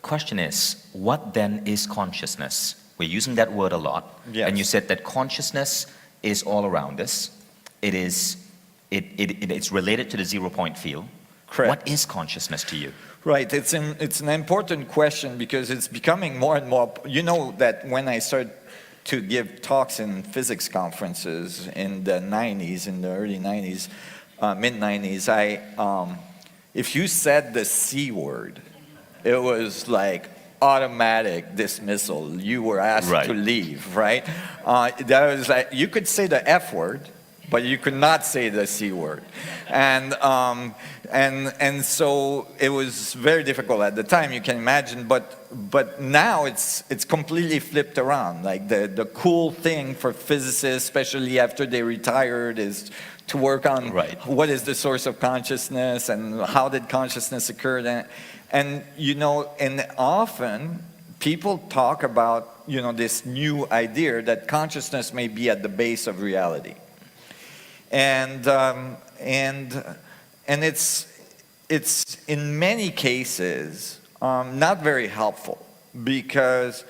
question is, what then is consciousness? We're using that word a lot. Yes. And you said that consciousness is all around us. It's related to the 0-point field. Correct. What is consciousness to you? Right, it's an important question because it's becoming more and more, you know that when I started to give talks in physics conferences in the 90s, in the early 90s, mid-90s, if you said the C word, it was like automatic dismissal. You were asked to leave, right? That was like, you could say the F word, but you could not say the C word. And so it was very difficult at the time, you can imagine, but now it's completely flipped around. Like the cool thing for physicists, especially after they retired, is to work on what is the source of consciousness and how did consciousness occur. And you know, and often people talk about, you know, this new idea that consciousness may be at the base of reality. And it's in many cases not very helpful, because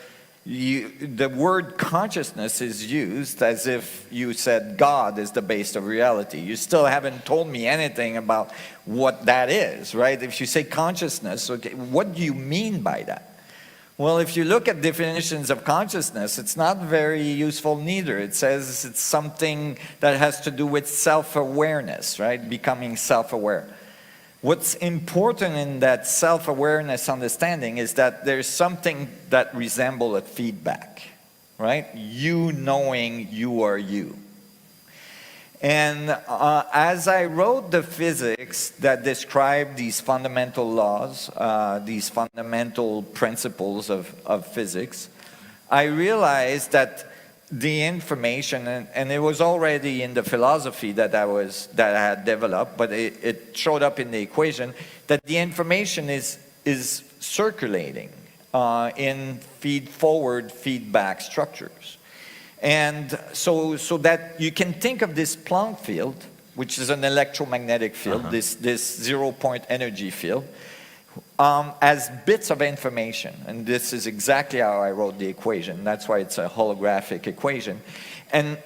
the word consciousness is used as if you said God is the base of reality. You still haven't told me anything about what that is, right? If you say consciousness, okay, what do you mean by that? Well, if you look at definitions of consciousness, it's not very useful neither. It says it's something that has to do with self-awareness, right? Becoming self-aware. What's important in that self-awareness understanding is that there's something that resembles a feedback, right? You knowing you are you. And as I wrote the physics that describe these fundamental laws, these fundamental principles of physics, I realized that the information, and it was already in the philosophy that I had developed, but it showed up in the equation, that the information is circulating in feed-forward feedback structures. And so that you can think of this Planck field, which is an electromagnetic field, this 0-point energy field, as bits of information. And this is exactly how I wrote the equation. That's why it's a holographic equation. And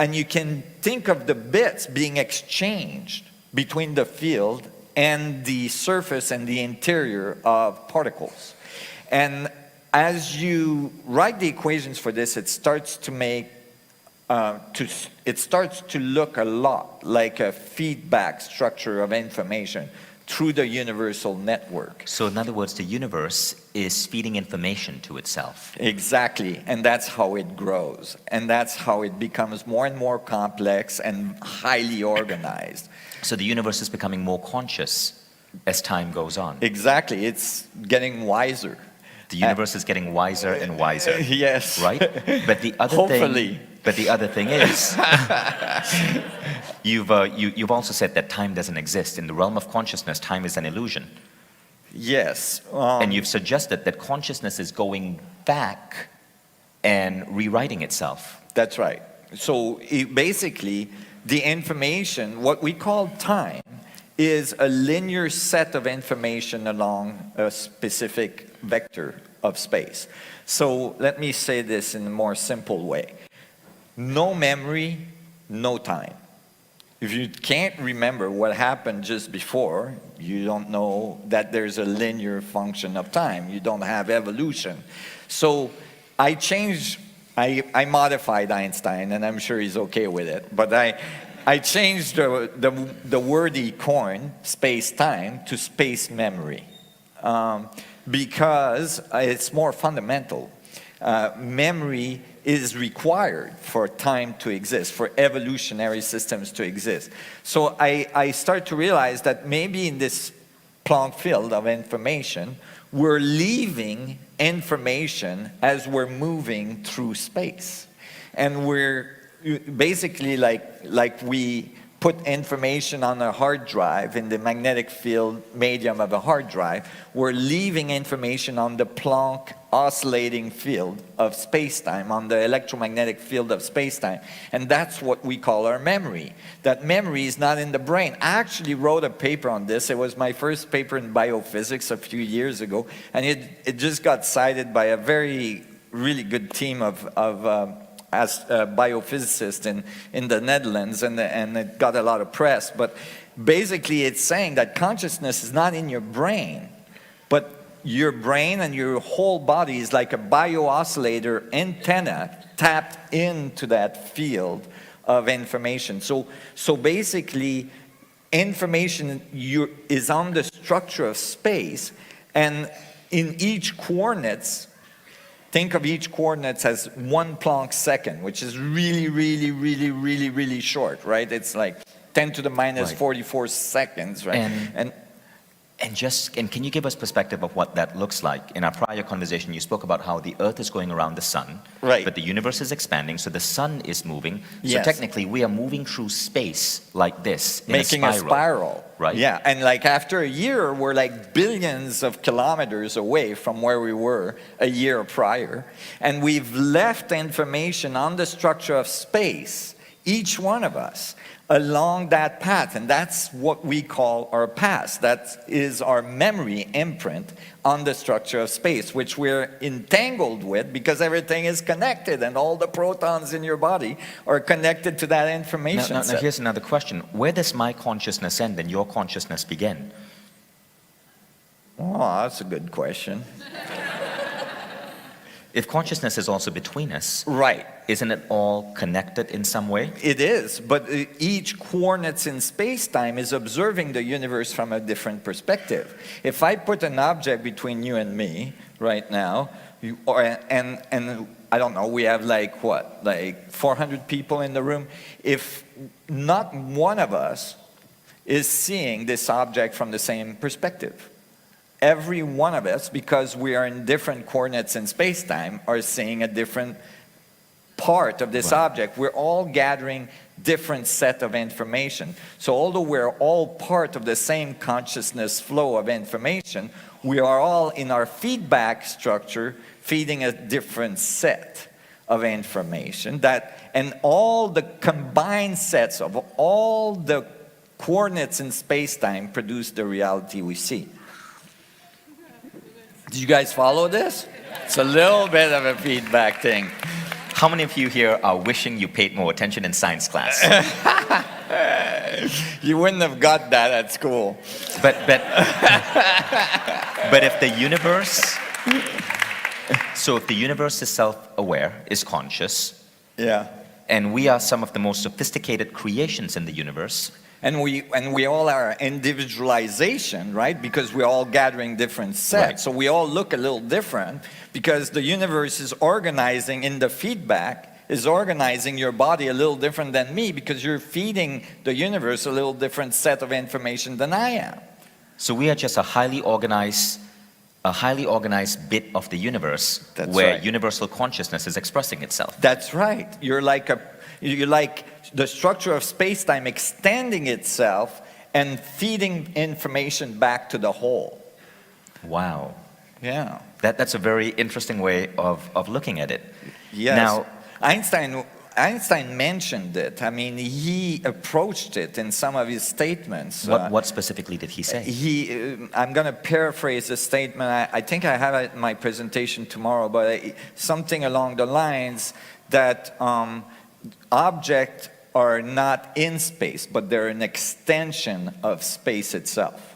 you can think of the bits being exchanged between the field and the surface and the interior of particles. And as you write the equations for this, it starts to make, it starts to look a lot like a feedback structure of information through the universal network. So in other words, the universe is feeding information to itself. Exactly, and that's how it grows. And that's how it becomes more and more complex and highly organized. So the universe is becoming more conscious as time goes on. Exactly, it's getting wiser. The universe is getting wiser and wiser. Yes. Right? But the other Hopefully. But the other thing is, you've also said that time doesn't exist. In the realm of consciousness, time is an illusion. Yes. And you've suggested that consciousness is going back and rewriting itself. That's right. So basically, the information, what we call time, is a linear set of information along a specific vector of space. So let me say this in a more simple way. No memory, no time. If you can't remember what happened just before, you don't know that there's a linear function of time. You don't have evolution. So I modified Einstein, and I'm sure he's okay with it, but I changed the wordy coin, space-time, to space memory, because it's more fundamental. Memory is required for time to exist, for evolutionary systems to exist. So I start to realize that maybe in this Planck field of information, we're leaving information as we're moving through space. And we're basically like we put information on a hard drive in the magnetic field medium of a hard drive, we're leaving information on the Planck oscillating field of space-time, on the electromagnetic field of space-time. And that's what we call our memory. That memory is not in the brain. I actually wrote a paper on this. It was my first paper in biophysics a few years ago, and it just got cited by a really good team of biophysicists in the Netherlands, and it got a lot of press. But basically it's saying that consciousness is not in your brain, but your brain and your whole body is like a bio-oscillator antenna tapped into that field of information. So basically information is on the structure of space, and in each coordinates, think of each coordinates as 1 Planck second, which is really short, right? It's like 10 to the minus Right. 44 seconds, right? And can you give us perspective of what that looks like? In our prior conversation, you spoke about how the Earth is going around the sun, Right. but the universe is expanding, so the sun is moving. So Yes. technically, we are moving through space like this, in making a spiral. Right. Yeah, and like after a year, we're like billions of kilometers away from where we were a year prior. And we've left information on the structure of space, each one of us, along that path. And that's what we call our past. That is our memory imprint on the structure of space, which we're entangled with because everything is connected and all the protons in your body are connected to that information Now set. here's another question. Where does my consciousness end and your consciousness begin? Oh, that's a good question. If consciousness is also between us, Right. isn't it all connected in some way? It is, but each coordinates in space-time is observing the universe from a different perspective. If I put an object between you and me right now, and I don't know, we have like 400 people in the room. If not one of us is seeing this object from the same perspective, every one of us, because we are in different coordinates in space-time, are seeing a different part of this object. We're all gathering different set of information. So although we're all part of the same consciousness flow of information, we are all in our feedback structure feeding a different set of information. And all the combined sets of all the coordinates in space-time produce the reality we see. Do you guys follow this? It's a little bit of a feedback thing. How many of you here are wishing you paid more attention in science class? You wouldn't have got that at school. But if the universe, so if the universe is self-aware, is conscious, Yeah. and we are some of the most sophisticated creations in the universe, And we all are individualization, right? Because we're all gathering different sets. Right. So we all look a little different because the universe is organizing in the feedback, is organizing your body a little different than me because you're feeding the universe a little different set of information than I am. so we are just a highly organized bit of the universe. That's where right. universal consciousness is expressing itself. That's right. You're like the structure of space-time extending itself and feeding information back to the whole. Wow. Yeah. That's a very interesting way of looking at it. Yes. Now, Einstein mentioned it. I mean, he approached it in some of his statements. what specifically did he say? I'm going to paraphrase the statement. I think I have it in my presentation tomorrow, but something along the lines that objects are not in space, but they're an extension of space itself.